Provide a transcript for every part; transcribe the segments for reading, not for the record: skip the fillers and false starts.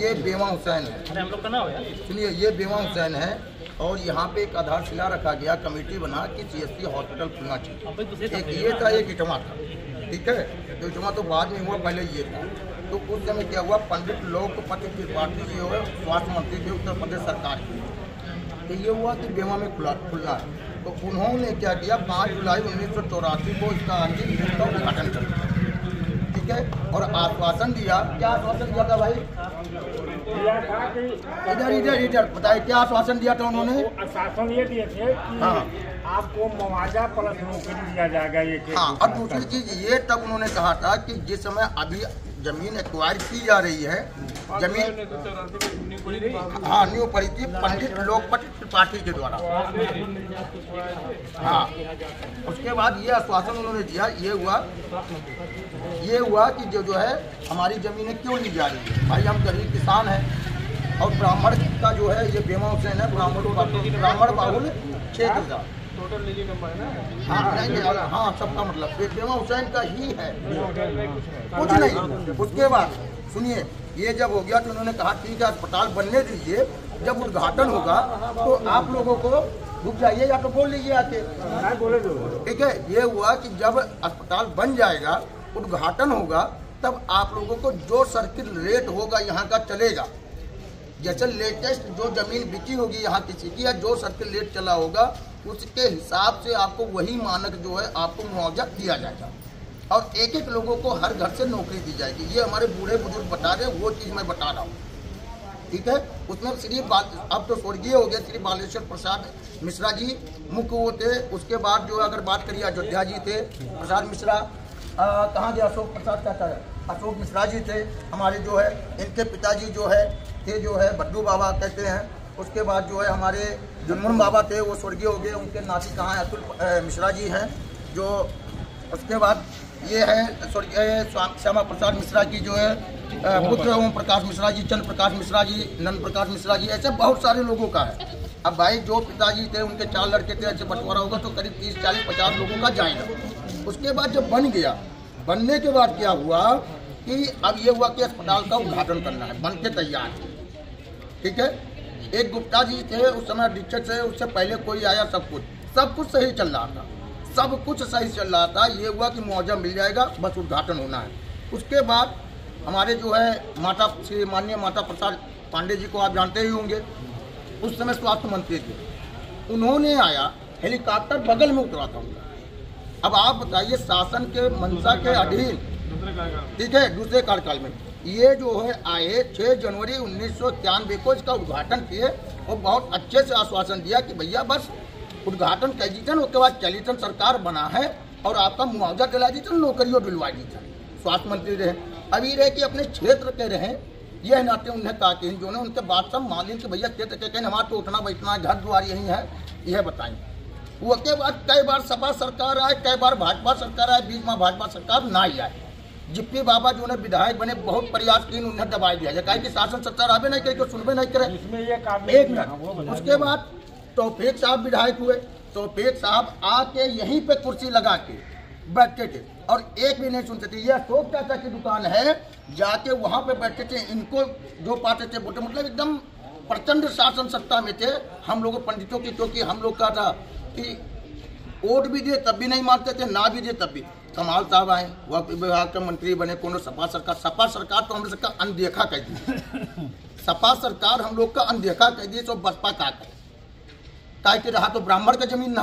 ये बेवा हुसैन है। हम लोग का नाम है। सुनिए, ये बेवा हुसैन है और यहाँ पे एक आधारशिला रखा गया, कमेटी बना कि CSC हॉस्पिटल खुलना चाहिए। एक ये था, एक इटवा था, ठीक है। तो इटवा तो बाद में हुआ, पहले ये था। तो उस समय क्या हुआ, पंडित लोकपति त्रिपाठी जी हुए स्वास्थ्य मंत्री थे उत्तर प्रदेश सरकार के। तो ये हुआ कि बेवा में खुलना है। तो उन्होंने क्या किया, 5 जुलाई 1984 को इसका उद्घाटन कर दिया, ठीक है। और आश्वासन दिया, क्या आश्वासन दिया था भाई? इधर बताइए, क्या आश्वासन दिया था उन्होंने? आश्वासन ये दिए थे कि आपको मुआवजा प्लस नौकरी दिया जाएगा। ये हाँ, और दूसरी चीज ये तब उन्होंने कहा था कि जिस समय अभी जमीन एक्वायर की जा रही है, जमीन हाँ न्यू पड़ी थी पंडित लोकपति त्रिपाठी के द्वारा। हाँ, उसके बाद ये आश्वासन उन्होंने दिया, ये हुआ कि जो है हमारी जमीनें क्यों ली जा रही है। भाई हम गरीब किसान हैं और ब्राह्मण का जो है ये बेवा हुसैन है, ब्राह्मण बाहुल क्षेत्र का टोटल निजी नंबर है ना। हाँ, सबका मतलब बेवा हुसैन का ही है, कुछ नहीं। उसके बाद सुनिए, ये जब हो गया तो उन्होंने कहा ठीक है अस्पताल बनने दीजिए, जब उद्घाटन होगा तो आप लोगों को रुक जाइए या तो बोल लीजिए आके, ठीक है। ये हुआ कि जब अस्पताल बन जाएगा, उद्घाटन होगा, तब आप लोगों को जो सर्किट रेट होगा यहाँ का चलेगा। जैसे लेटेस्ट जो जमीन बिकी होगी यहाँ किसी की, या जो सर्किट रेट चला होगा उसके हिसाब से आपको वही मानक जो है आपको मुआवजा दिया जाएगा। और एक एक लोगों को हर घर से नौकरी दी जाएगी। ये हमारे बूढ़े बुजुर्ग बता रहे हैं, वो चीज़ मैं बता रहा हूँ, ठीक है। उसमें श्री अब तो स्वर्गीय हो गए श्री बालेश्वर प्रसाद मिश्रा जी मुख्य वो थे। उसके बाद जो अगर बात करिए अयोध्या जी थे, प्रसाद मिश्रा, कहाँ गया अशोक प्रसाद चाचा है, अशोक मिश्रा जी थे हमारे जो है। इनके पिताजी जो है थे जो है बद्दू बाबा कहते हैं। उसके बाद जो है हमारे जुनमुन बाबा थे, वो स्वर्गीय हो गए। उनके नाती कहाँ है, अतुल मिश्रा जी हैं जो। उसके बाद ये है स्वर्गीय श्यामा प्रसाद मिश्रा की जो है पुत्र ओम प्रकाश मिश्रा जी, चंद्र प्रकाश मिश्रा जी, नंद प्रकाश मिश्रा जी, ऐसे बहुत सारे लोगों का है। अब भाई जो पिताजी थे उनके 4 लड़के थे, ऐसे बंटवारा होगा तो करीब 30, 40, 50 लोगों का जाएगा। उसके बाद जब बन गया, बनने के बाद क्या हुआ कि अब ये हुआ कि अस्पताल का उद्घाटन करना है, बन के तैयार, ठीक है। एक गुप्ता जी थे उस समय अधीक्षक से, उससे पहले कोई आया, सब कुछ सही चल रहा था, सब कुछ सही चल रहा था। ये हुआ कि मुआवजा मिल जाएगा, बस उद्घाटन होना है। उसके बाद हमारे जो है श्री माननीय माता प्रसाद पांडे जी को आप जानते ही होंगे, उस समय स्वास्थ्य मंत्री थे। उन्होंने आया, हेलीकॉप्टर बगल में उतरा था उनका। अब आप बताइए, शासन के मंशा के अधीन, ठीक है, दूसरे कार्यकाल में ये जो है आए 6 जनवरी 1991 को इसका उद्घाटन किए और बहुत अच्छे से आश्वासन दिया कि भैया बस उद्घाटन कर दीजिए, उसके बाद चलिए सरकार बना है और आपका मुआवजा दिला दीजिए, नौकरियों दिलवा दीजिए। स्वास्थ्य मंत्री रहे, अभी रहे कि अपने क्षेत्र के रहे, यह नाते उन्हें कहा कि जो ने उनके बाद सब मालिक कि भैया क्षेत्र के कहें हमारा तो उठना बैठना घर द्वार यही है, यह बताएंगे। वो के बाद कई बार सपा सरकार आए, कई बार भाजपा सरकार आए, बीच में भाजपा सरकार ना ही आए। जिप्पी बाबा जो उन्हें विधायक बने, बहुत प्रयास किए, उन्हें दबा दिया जाए, कहा कि शासन सत्ता आवे नहीं करे, तो सुनबे नहीं करे। एक मिनट, उसके बाद तौफीक साहब विधायक हुए। तौफीक साहब आके यहीं पे कुर्सी लगा के बैठते थे और एक भी नहीं सुनते थे। ये अशोक चाचा की दुकान है, जाके वहां पे बैठते थे, इनको जो पाते थे बोलते, मतलब एकदम प्रचंड शासन सत्ता में थे हम लोगों पंडितों की। क्योंकि हम लोग का था कि वोट भी दिए तब भी नहीं मानते थे, ना भी दिए तब भी। कमाल साहब आए, वक्त विभाग के मंत्री बने, कोनो सपा सरकार तो हम लोग का अनदेखा कर दी। सपा सरकार हम लोग का अनदेखा कर दी, तो बसपा का के रहा तो ब्राह्मण का जमीन ना।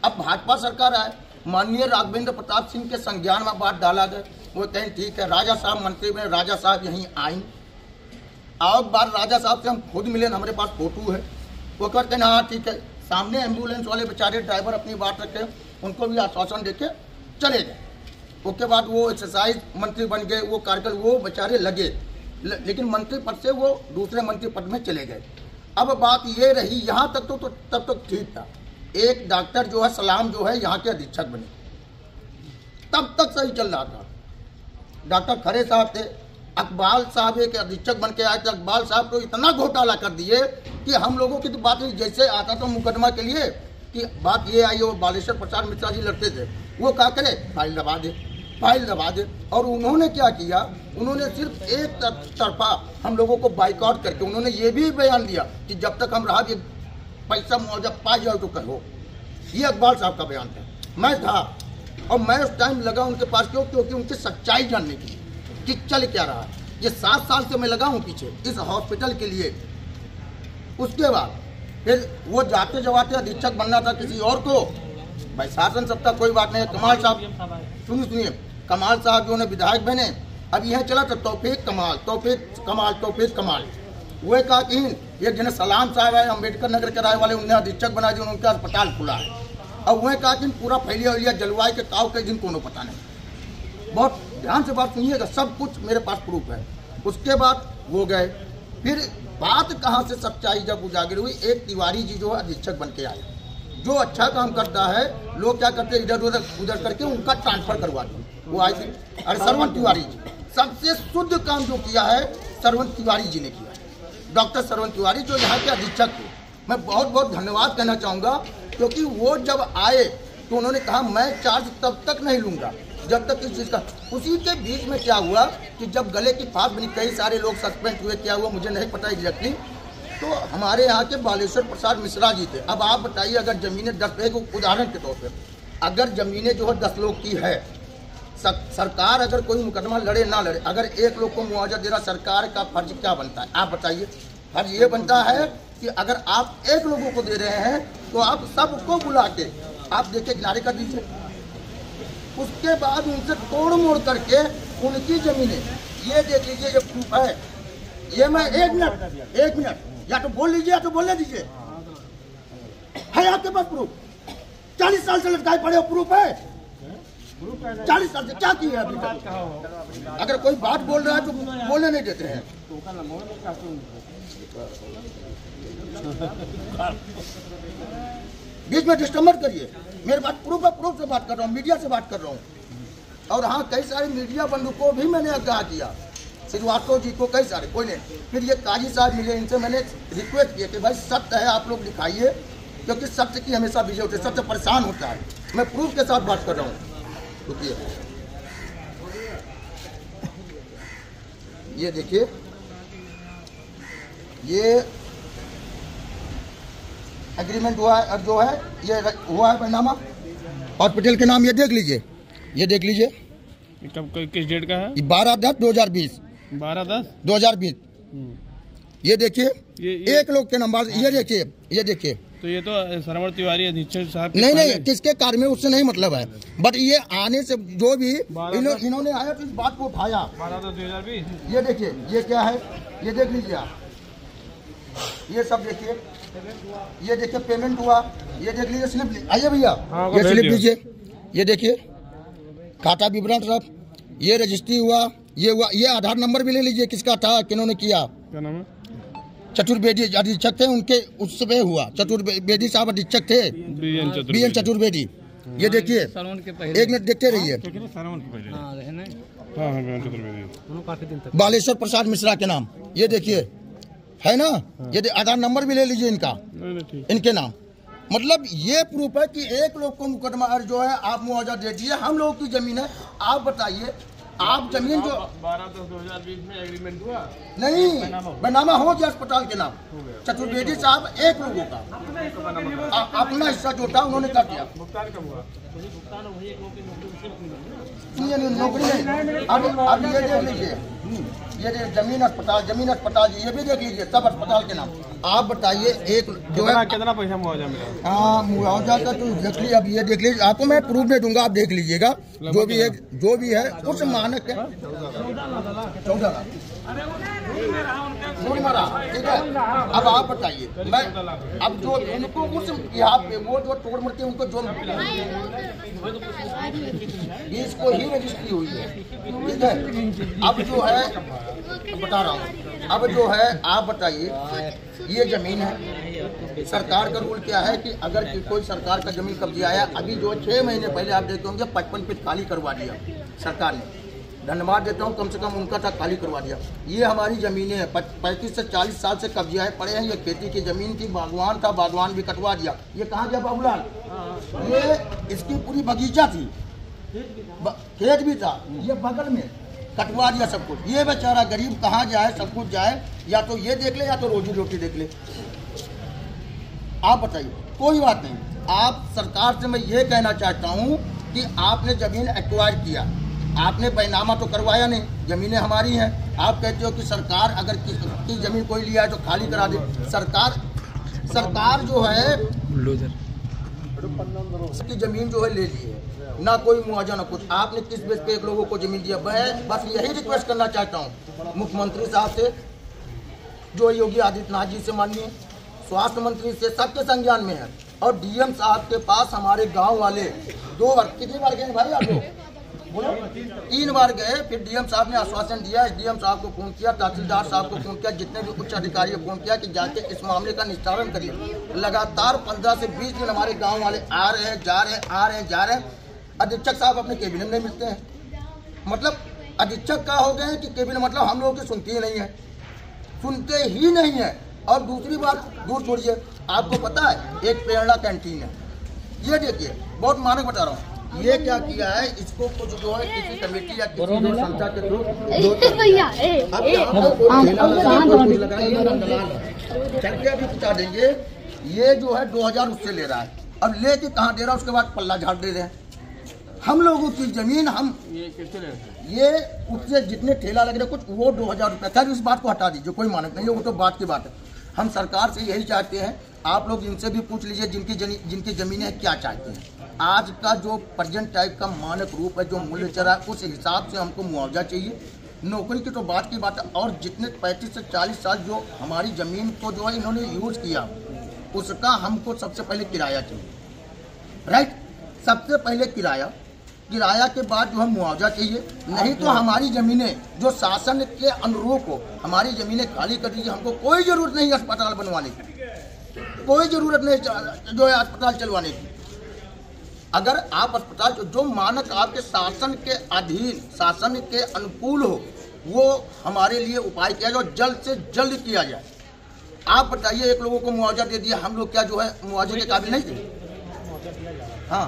अब भाजपा सरकार आए, माननीय राघवेंद्र प्रताप सिंह के संज्ञान में बात डाला गया। वो कहें ठीक है, राजा साहब मंत्री बने, राजा साहब यहीं आए। और बार राजा साहब से हम खुद मिले, हमारे पास फोटो है। वो कहते हैं हाँ ठीक है। सामने एम्बुलेंस वाले बेचारे ड्राइवर अपनी बात रखे, उनको भी आश्वासन देके चले गए। उसके बाद वो एक्सरसाइज मंत्री बन गए, वो कार्यकाल वो बेचारे लगे, लेकिन मंत्री पद से वो दूसरे मंत्री पद में चले गए। अब बात ये रही, यहाँ तक तो तब तक ठीक था। एक डॉक्टर जो है सलाम जो है यहाँ के अधीक्षक बने, तब तक सही चल रहा था। डॉक्टर खरे साहब थे, अकबाल साहब एक अधीक्षक बन के आए थे। अकबाल साहब तो इतना घोटाला कर दिए कि हम लोगों की तो बात जैसे आता था मुकदमा के लिए कि बात ये आई, वो बालेश्वर प्रसाद मिश्रा जी लड़ते थे, वो क्या करे, फाइल दबा दे। और उन्होंने क्या किया उन्होंने सिर्फ एक तरफा हम लोगों को बाइकआउट करके उन्होंने ये भी बयान दिया कि जब तक हम रहा पैसा मुआवजा पा जाओ तो करो। ये इकबाल साहब का बयान था। मैं था और मैं उस टाइम लगा उनके पास क्योंकि उनकी सच्चाई जानने की कि चल क्या रहा है। ये 7 साल से मैं लगा हूँ पीछे इस हॉस्पिटल के लिए। उसके बाद फिर वो जाते जवाते अधीक्षक बनना था किसी और को, भाई शासन सत्ता कोई बात नहीं। कमाल साहब सुनिए, कमाल साहब जो उन्हें विधायक बने, अब यह चला था तौफीक कमाल। वो कहा कि एक जन सलाम साहब है अम्बेडकर नगर के राय वाले, उन्हें अधीक्षक बना दिया, उनका अस्पताल खुला है। अब वह कहा कि पूरा फैलिया वैलिया जलवायु के ताव के जिनको पता नहीं। बहुत ध्यान से बात सुनिएगा, सब कुछ मेरे पास प्रूफ है। उसके बाद वो गए, फिर बात कहाँ से सच्चाई जब उजागर हुई, एक तिवारी जी जो है अधीक्षक बन के आए। जो अच्छा काम करता है लोग क्या करते हैं, इधर उधर करके उनका ट्रांसफर करवा दिया। वो आए थे, अरे सरवण तिवारी जी सबसे शुद्ध काम जो किया है सरवण तिवारी जी ने किया। डॉक्टर सरवण तिवारी जो यहाँ के अधीक्षक थे, मैं बहुत बहुत धन्यवाद कहना चाहूँगा, क्योंकि वो जब आए तो उन्होंने कहा मैं चार्ज तब तक नहीं लूँगा जब तक इस चीज़ का। उसी के बीच में क्या हुआ कि जब गले की फांस बनी, कई सारे लोग सस्पेंड हुए, क्या हुआ मुझे नहीं पता एग्जैक्टली। तो हमारे यहाँ के बालेश्वर प्रसाद मिश्रा जी थे। अब आप बताइए, अगर ज़मीनें 10, एक उदाहरण के तौर पर, अगर ज़मीनें जो है 10 लोग की है, सरकार अगर कोई मुकदमा लड़े ना लड़े, अगर एक लोग को मुआवजा दे रहा, सरकार का फर्ज क्या बनता है आप बताइए? फर्ज ये बनता है कि अगर आप एक लोगों को दे रहे हैं तो आप सबको बुला के आप देखिए किनारे कर दीजिए। उसके बाद उनसे तोड़ मोड़ करके उनकी जमीनें, ये देख लीजिए, ये प्रूफ है। ये मैं एक मिनट या तो बोल लीजिए या तो बोलने दीजिए। है आपके पास प्रूफ? 40 साल से लटकाए पड़े हो, प्रूफ है? 40 साल से क्या किया है अभी तक? अगर कोई बात बोल रहा है तो बोलने नहीं देते हैं। बीच में डिस्टर्ब मत करिए। मेरे पास प्रूफ है, प्रूफ से बात कर रहा हूँ, मीडिया से बात कर रहा हूँ। और हाँ, कई सारे मीडिया बंधु को भी मैंने आगाह किया, श्रीवास्तव जी को, कई सारे, कोई नहीं। फिर ये काजी साहब मिले, इनसे मैंने रिक्वेस्ट किया कि भाई सत्य है आप लोग दिखाइए, क्योंकि सत्य की हमेशा विजय होती है, सत्य परेशान होता है। मैं प्रूफ के साथ बात कर रहा हूँ। रुकिए, ये देखिए, ये एग्रीमेंट हुआ है, और जो है ये हुआ है बैनामा हॉस्पिटल के नाम। ये देख लीजिए, ये देख लीजिए। कब किस डेट का है? 12/10/2020। 12/10/2020। ये देखिए, एक लोग के नंबर, ये देखिए। तो ये तो सरवण तिवारी अधीक्षक साहब नहीं, किसके कार्य में उससे नहीं मतलब है, बट ये आने से जो भी इन्होंने आया तो इस बात को उठाया। 12/10/2020। ये देखिए, ये क्या है, ये देख लीजिए आप, ये सब देखिए, ये देखिए पेमेंट हुआ, ये देख लीजिए स्लिप। आइए भैया, ये स्लिप लीजिए, ये देखिए खाता विवरण सब, ये रजिस्ट्री हुआ, ये हुआ, ये आधार नंबर भी ले लीजिए किसका था, किन्होंने किया। क्या नाम है? चतुर्वेदी अधीक्षक थे, उनके उससे हुआ। चतुर्वेदी साहब अधीक्षक थे, BN चतुर्वेदी। ये देखिए, एक मिनट देखते रहिए। बालेश्वर प्रसाद मिश्रा के नाम, ये देखिए, है ना। ये आधार नंबर भी ले लीजिए इनका, इनके नाम। मतलब ये प्रूफ है कि एक लोग को मुकदमा जो है आप मुआवजा दे दीजिए, हम लोगों की जमीन है। आप बताइए, आप जमीन जो 12/10/2020 में एग्रीमेंट हुआ नहीं, बैनामा हो गया अस्पताल के नाम। चतुर्वेदी साहब एक लोगों का अपना हिस्सा जो था उन्होंने कर दिया। भुगतान कब हुआ? नौकरी नहीं। अब ये देख लीजिए, ये जमीन अस्पताल ये भी देख लीजिए, सब अस्पताल के नाम। आप बताइए, एक जो है कितना पैसा मुआवजा मिला? हाँ, मुआवजा का तो देख लीजिए, अब ये देख लीजिए, आपको मैं प्रूफ नहीं दूंगा, आप देख लीजिएगा। जो भी है उस मानक है 14 लाख। ठीक है, अब आप बताइए, मैं अब जो उनको उस यहाँ पे वो जो तोड़ मोड़ के उनको जो 20 को ही रजिस्ट्री हुई है, ठीक है। अब जो है बता रहा हूँ, अब जो है आप बताइए, ये जमीन है, सरकार का रूल क्या है कि अगर कोई सरकार का जमीन कब्जे आया, अभी जो 6 महीने पहले आप देखते होंगे 55 फीट खाली करवा दिया सरकार ने। धन्यवाद देता हूँ, कम से कम उनका था, खाली करवा दिया। ये हमारी ज़मीनें हैं, 35 से 40 साल से कब्जे पड़े हैं। ये खेती की ज़मीन थी, बागवान था, बागवान भी कटवा दिया। ये कहाँ गया बाबूलाल? ये इसकी पूरी बगीचा थी, खेत भी था, ये बगल में कटवा दिया सब कुछ। ये बेचारा गरीब कहाँ जाए, सब कुछ जाए, या तो ये देख ले या तो रोजी रोटी देख ले। आप बताइए, कोई बात नहीं। आप सरकार से मैं ये कहना चाहता हूँ कि आपने ज़मीन एक्वायर किया, आपने बैनामा तो करवाया नहीं, ज़मीनें हमारी हैं। आप कहते हो कि सरकार अगर किसी ज़मीन कोई लिया है तो खाली करा दे। सरकार जो है उसकी ज़मीन जो है ले ली है, ना कोई मुआवजा ना कुछ। आपने किस बेस पे एक लोगों को ज़मीन दिया? मैं बस यही रिक्वेस्ट करना चाहता हूँ मुख्यमंत्री साहब से, जो योगी आदित्यनाथ जी से, माननीय स्वास्थ्य मंत्री से, सबके संज्ञान में है। और डीएम साहब के पास हमारे गांव वाले 2 बार, कितनी बार गए भाई आप लोग? बोलो। 3 बार गए। फिर डीएम साहब ने आश्वासन दिया, डीएम साहब को फोन किया, तहसीलदार साहब को फोन किया, जितने भी उच्च अधिकारी को फोन किया कि जाके इस मामले का निस्तारण करिए। लगातार 15 से 20 दिन हमारे गाँव वाले आ रहे हैं, जा रहे हैं, आ रहे हैं, जा रहे हैं। अधीक्षक साहब अपने कैबिनेट में मिलते हैं, मतलब अधीक्षक का हो गए कि कैबिनेट, मतलब हम लोगों की सुनती ही नहीं है, सुनते ही नहीं है। और दूसरी बात दूर छोड़िए, आपको पता है एक प्रेरणा कैंटीन है, ये देखिए बहुत मानक बता रहा हूँ, ये क्या किया है, इसको कुछ जो है किसी कमेटी या किसी जो संस्था के थ्रू चल के अभी बता देंगे। ये जो है 2000 उससे ले रहा है, अब लेके कहाँ दे रहा है, उसके बाद पल्ला झाड़ दे रहे हैं। हम लोगों की जमीन हम ये उससे जितने ठेला लग रहे कुछ वो 2000 रुपये। खैर इस बात को हटा दीजिए, कोई मानक नहीं है, वो तो बात की बात है। हम सरकार से यही चाहते हैं, आप लोग इनसे भी पूछ लीजिए जिनकी ज़मीनें हैं क्या चाहते हैं। आज का जो प्रेजेंट टाइप का मानक रूप है, जो मूल्य चला है, उस हिसाब से हमको मुआवजा चाहिए। नौकरी की तो बात की बात है, और जितने 35 से 40 साल जो हमारी ज़मीन को जो है इन्होंने यूज़ किया, उसका हमको सबसे पहले किराया चाहिए, राइट। सबसे पहले किराया के बाद जो है मुआवजा चाहिए। नहीं तो हमारी ज़मीनें जो शासन के अनुरूप हो, हमारी ज़मीनें खाली कर दीजिए। हमको कोई ज़रूरत नहीं अस्पताल बनवाने की, कोई ज़रूरत नहीं जो है अस्पताल चलवाने की। अगर आप अस्पताल जो मानक आपके शासन के अधीन, शासन के अनुकूल हो, वो हमारे लिए उपाय किया जाए और जल्द से जल्द किया जाए। आप बताइए, एक लोगों को मुआवजा दे दिया, हम लोग क्या जो है मुआवजे के काबिल नहीं थे? हाँ,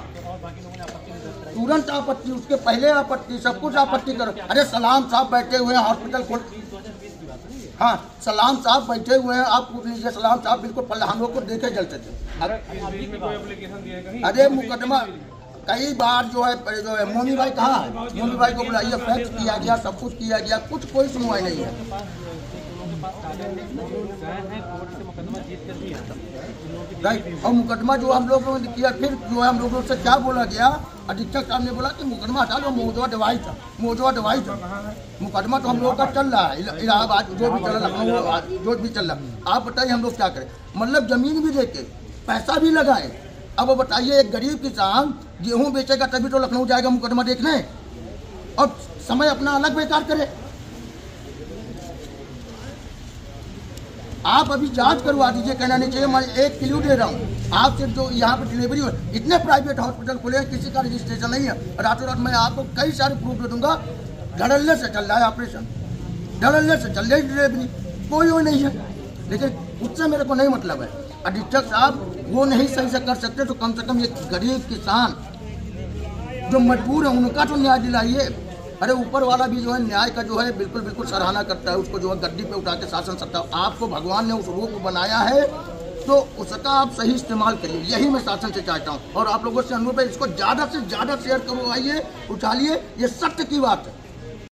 तुरंत आपत्ति, उसके पहले आपत्ति, सब कुछ आपत्ति करो। अरे सलाम साहब बैठे हुए हैं हॉस्पिटल खोल, हाँ सलाम साहब बैठे हुए हैं, आप पूछ लीजिए। सलाम साहब बिल्कुल पल्ला, हम लोग को देखे जलते थे। अरे मुकदमा कई बार जो है मोनी भाई कहाँ है, मोनी भाई को बुलाइए, फैक्स किया गया, सब कुछ किया गया, कुछ कोई सुनवाई नहीं है, राइट। और मुकदमा जो हम लोगों ने किया, फिर जो है हम लोगों से क्या बोला गया, अधीक्षक साहब ने बोला कि मुकदमा हटा लो, मौजूदा दवाई था, मुकदमा तो हम लोगों का चल रहा है, इलाहाबाद जो भी चल रहा, लखनऊ जो भी चल रहा। आप बताइए हम लोग क्या करें, मतलब ज़मीन भी देके पैसा भी लगाए। अब बताइए, एक गरीब किसान गेहूँ बेचेगा तभी तो लखनऊ जाएगा मुकदमा देखने, और समय अपना अलग बेकार करे। आप अभी जांच करवा दीजिए, कहना नहीं चाहिए। मैं 1 किलो दे रहा हूँ आपसे, जो यहाँ पे डिलीवरी हो, इतने प्राइवेट हॉस्पिटल खुले हैं, किसी का रजिस्ट्रेशन नहीं है। रातों रात मैं आपको कई सारे प्रूफ दे दूंगा, धड़ल्ले से चल रहा है ऑपरेशन, धड़ल्ले से चल रही डिलीवरी, कोई वो नहीं है। लेकिन उससे मेरे को नहीं मतलब है। अधीक्षक साहब वो नहीं सही से कर सकते, तो कम से कम ये गरीब किसान जो मजबूर है उनका तो न्याय दिलाइए। अरे ऊपर वाला भी जो है न्याय का जो है बिल्कुल सराहना करता है, उसको जो है गद्दी पे उठा के शासन सत्ता, आपको भगवान ने उस रूप बनाया है तो उसका आप सही इस्तेमाल करिए, यही मैं शासन से चाहता हूँ। और आप लोगों से अनुरोध है, इसको ज़्यादा से ज़्यादा शेयर करवाइए, उठा लिए, ये सत्य की बात है।